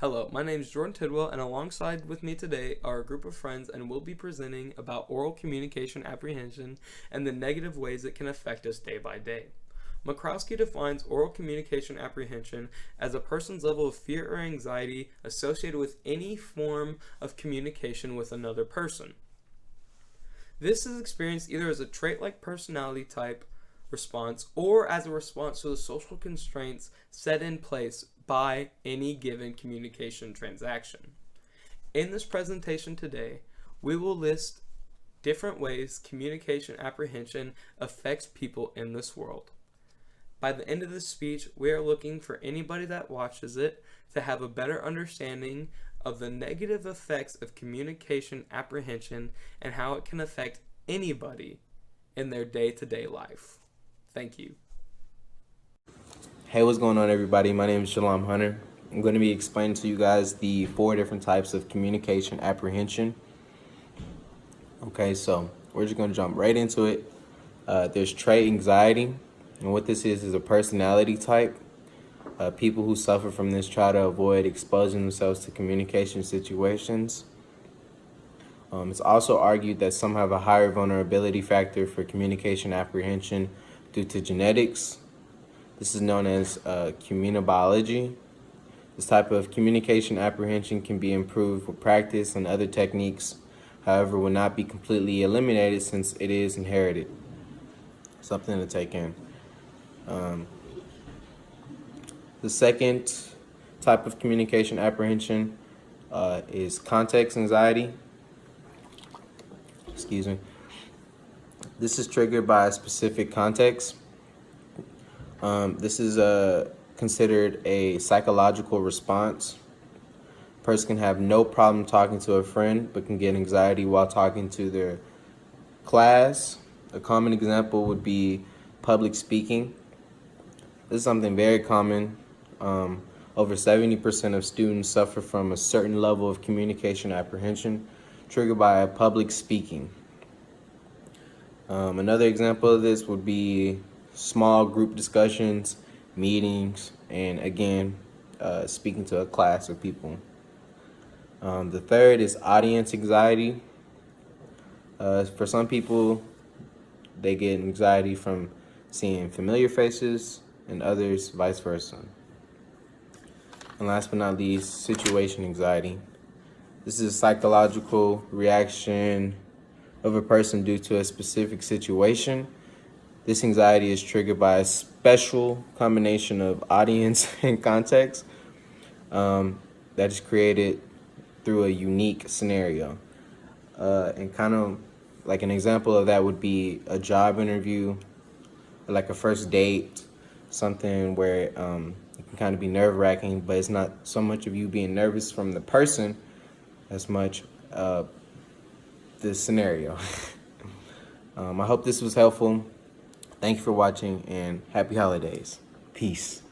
Hello, my name is Jordan Tidwell, and alongside with me today are a group of friends, and we'll be presenting about oral communication apprehension and the negative ways it can affect us day by day. Makrowski defines oral communication apprehension as a person's level of fear or anxiety associated with any form of communication with another person. This is experienced either as a trait-like personality type response or as a response to the social constraints set in place by any given communication transaction. In this presentation today, we will list different ways communication apprehension affects people in this world. By the end of this speech, we are looking for anybody that watches it to have a better understanding of the negative effects of communication apprehension and how it can affect anybody in their day-to-day life. Thank you. Hey, what's going on, everybody? My name is Shalom Hunter. I'm going to be explaining to you guys the 4 different types of communication apprehension. Okay, so we're just going to jump right into it. There's trait anxiety, and what this is a personality type. People who suffer from this try to avoid exposing themselves to communication situations. It's also argued that some have a higher vulnerability factor for communication apprehension due to genetics. This is known as communibiology. This type of communication apprehension can be improved with practice and other techniques, however, will not be completely eliminated since it is inherited. Something to take in. The second type of communication apprehension is context anxiety. Excuse me. This is triggered by a specific context. This is considered a psychological response. A person can have no problem talking to a friend, but can get anxiety while talking to their class. A common example would be public speaking. This is something very common. Over 70% of students suffer from a certain level of communication apprehension triggered by public speaking. Another example of this would be small group discussions, meetings, and again, speaking to a class of people. The third is audience anxiety. For some people, they get anxiety from seeing familiar faces, and others vice versa. And last but not least, situation anxiety. This is a psychological reaction of a person due to a specific situation. This anxiety is triggered by a special combination of audience and context that is created through a unique scenario. And kind of like an example of that would be a job interview, like a first date, something where it can kind of be nerve-wracking, but it's not so much of you being nervous from the person as much the scenario. I hope this was helpful. Thank you for watching, and happy holidays. Peace.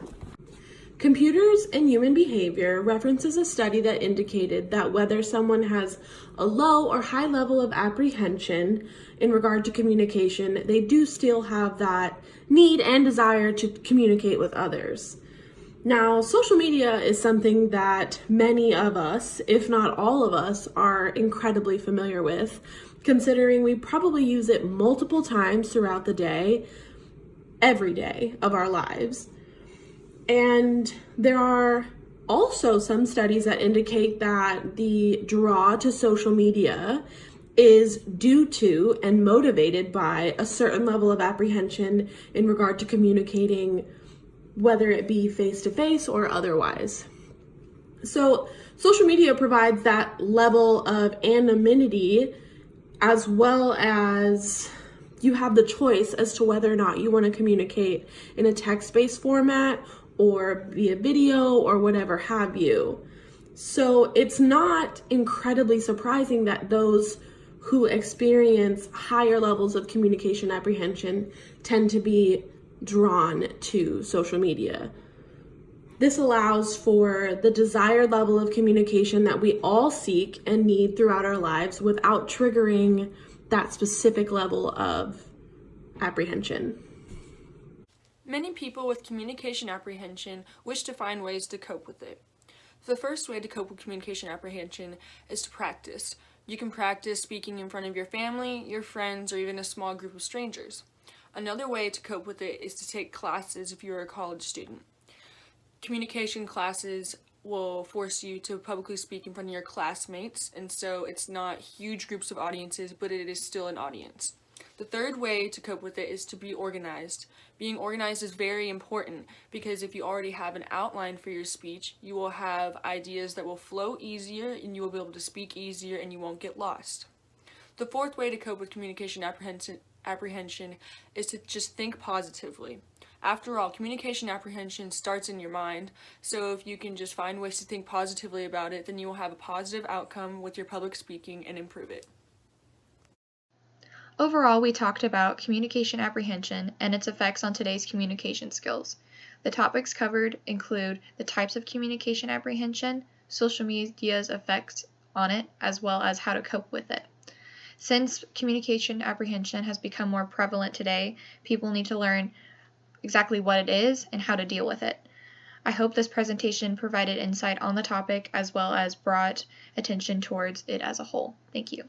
Computers and Human Behavior references a study that indicated that whether someone has a low or high level of apprehension in regard to communication, they do still have that need and desire to communicate with others. Now, social media is something that many of us, if not all of us, are incredibly familiar with, considering we probably use it multiple times throughout the day, every day of our lives. And there are also some studies that indicate that the draw to social media is due to and motivated by a certain level of apprehension in regard to communicating, whether it be face-to-face or otherwise. So social media provides that level of anonymity, as well as you have the choice as to whether or not you want to communicate in a text-based format or via video or whatever have you. So it's not incredibly surprising that those who experience higher levels of communication apprehension tend to be drawn to social media. This allows for the desired level of communication that we all seek and need throughout our lives without triggering that specific level of apprehension. Many people with communication apprehension wish to find ways to cope with it. The first way to cope with communication apprehension is to practice. You can practice speaking in front of your family, your friends, or even a small group of strangers. Another way to cope with it is to take classes if you're a college student. Communication classes will force you to publicly speak in front of your classmates, and so it's not huge groups of audiences, but it is still an audience. The third way to cope with it is to be organized. Being organized is very important because if you already have an outline for your speech, you will have ideas that will flow easier and you will be able to speak easier and you won't get lost. The fourth way to cope with communication apprehension is to just think positively. After all, communication apprehension starts in your mind, so if you can just find ways to think positively about it, then you will have a positive outcome with your public speaking and improve it. Overall, we talked about communication apprehension and its effects on today's communication skills. The topics covered include the types of communication apprehension, social media's effects on it, as well as how to cope with it. Since communication apprehension has become more prevalent today, people need to learn exactly what it is and how to deal with it. I hope this presentation provided insight on the topic as well as brought attention towards it as a whole. Thank you.